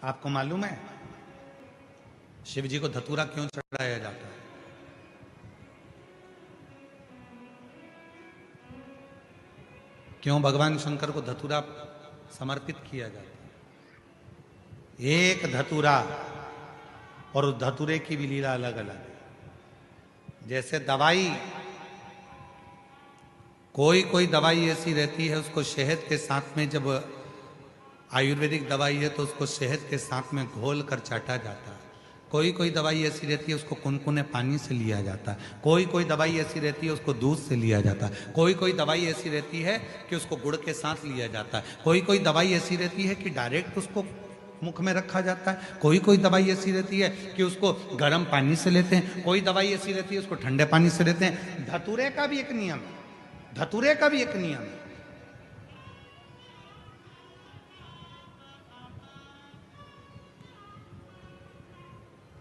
आपको मालूम है शिव जी को धतूरा क्यों चढ़ाया जाता है? क्यों भगवान शंकर को धतूरा समर्पित किया जाता है? एक धतूरा और उस धतूरे की भी लीला अलग अलग है। जैसे दवाई, कोई दवाई ऐसी रहती है उसको शहद के साथ में, जब आयुर्वेदिक दवाई है तो उसको शहद के साथ में घोल कर चाटा जाता है। कोई दवाई ऐसी रहती है उसको कुनकुने पानी से लिया जाता है। कोई दवाई ऐसी रहती है उसको दूध से लिया जाता है। कोई दवाई ऐसी रहती है कि उसको गुड़ के साथ लिया जाता है। कोई दवाई ऐसी रहती है कि डायरेक्ट उसको मुख में रखा जाता है। कोई दवाई ऐसी रहती है कि उसको गर्म पानी से लेते हैं। कोई दवाई ऐसी रहती है उसको ठंडे पानी से लेते हैं। धतूरे का भी एक नियम है, धतूरे का भी एक नियम है।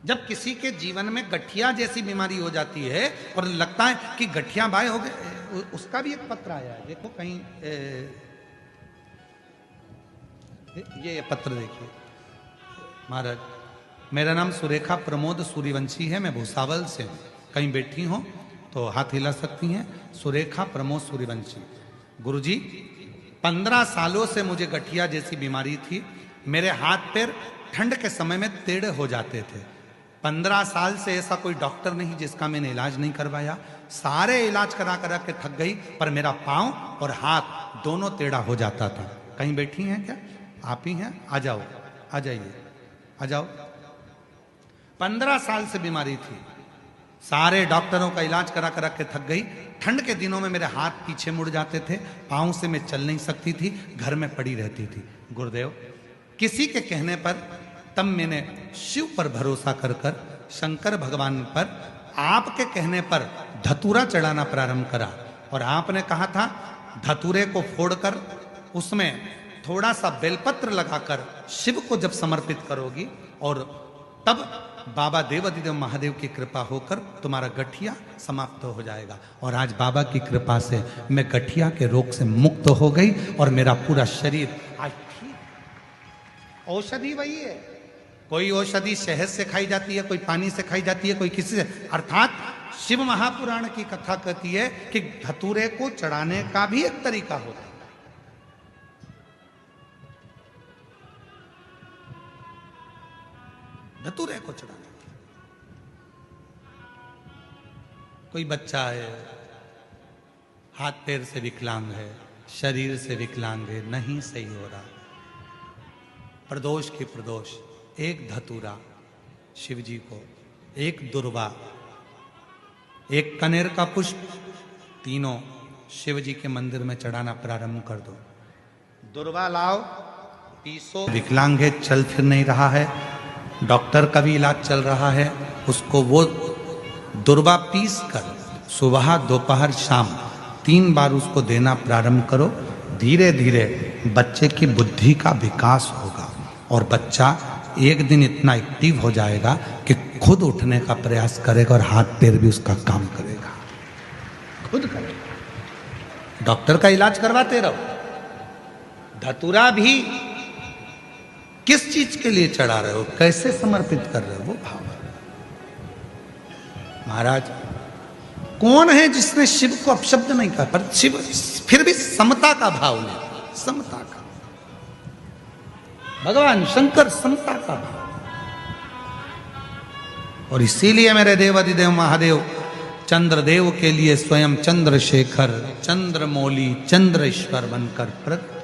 जब किसी के जीवन में गठिया जैसी बीमारी हो जाती है और लगता है कि गठिया बाय हो गए, उसका भी एक पत्र आया है। देखो कहीं ये पत्र देखिए। महाराज, मेरा नाम सुरेखा प्रमोद सूर्यवंशी है, मैं भूसावल से। कहीं बैठी हो तो हाथ हिला सकती हैं। सुरेखा प्रमोद सूर्यवंशी। गुरुजी, 15 सालों से मुझे गठिया जैसी बीमारी थी। मेरे हाथ पैर ठंड के समय में टेढ़े हो जाते थे। 15 साल से ऐसा कोई डॉक्टर नहीं जिसका मैंने इलाज नहीं करवाया। सारे इलाज करा के थक गई, पर मेरा पांव और हाथ दोनों टेढ़ा हो जाता था। कहीं बैठी हैं क्या? आप ही हैं? आ जाओ, आ जाइए, आ जाओ। 15 साल से बीमारी थी, सारे डॉक्टरों का इलाज करा के थक गई। ठंड के दिनों में मेरे हाथ पीछे मुड़ जाते थे, पांव से मैं चल नहीं सकती थी, घर में पड़ी रहती थी। गुरुदेव, किसी के कहने पर तब मैंने शिव पर भरोसा कर शंकर भगवान पर आपके कहने पर धतूरा चढ़ाना प्रारंभ करा। और आपने कहा था धतूरे को फोड़कर उसमें थोड़ा सा बेलपत्र लगाकर शिव को जब समर्पित करोगी, और तब बाबा देवाधिदेव महादेव की कृपा होकर तुम्हारा गठिया समाप्त हो जाएगा। और आज बाबा की कृपा से मैं गठिया के रोग से मुक्त हो गई और मेरा पूरा शरीर आज ठीक। औषधि वही है। कोई औषधि शहद से खाई जाती है, कोई पानी से खाई जाती है, कोई किसी से। अर्थात शिव महापुराण की कथा कहती है कि धतूरे को चढ़ाने का भी एक तरीका होता है। धतूरे को चढ़ाने, कोई बच्चा है, हाथ पैर से विकलांग है, शरीर से विकलांग है, नहीं सही हो रहा, प्रदोष की प्रदोष, एक धतूरा शिव जी को, एक दुर्वा, एक कनेर का पुष्प, तीनों शिव जी के मंदिर में चढ़ाना प्रारंभ कर दो। दुर्वा लाओ, पीसो। विकलांग है, चल फिर नहीं रहा है, डॉक्टर का भी इलाज चल रहा है, उसको वो दुर्वा पीस कर सुबह दोपहर शाम 3 बार उसको देना प्रारंभ करो। धीरे धीरे बच्चे की बुद्धि का विकास होगा और बच्चा एक दिन इतना एक्टिव हो जाएगा कि खुद उठने का प्रयास करेगा और हाथ पैर भी उसका काम करेगा, खुद करेगा। डॉक्टर का इलाज करवाते रहो। धतूरा भी किस चीज के लिए चढ़ा रहे हो, कैसे समर्पित कर रहे हो, वो भाव। महाराज, कौन है जिसने शिव को अपशब्द नहीं कहा, पर शिव फिर भी समता का भाव ले, समता का। भगवान शंकर समता का भाव। और इसीलिए मेरे देवाधिदेव महादेव चंद्रदेव के लिए स्वयं चंद्रशेखर, चंद्रमौली, चंद्रेश्वर बनकर प्रकट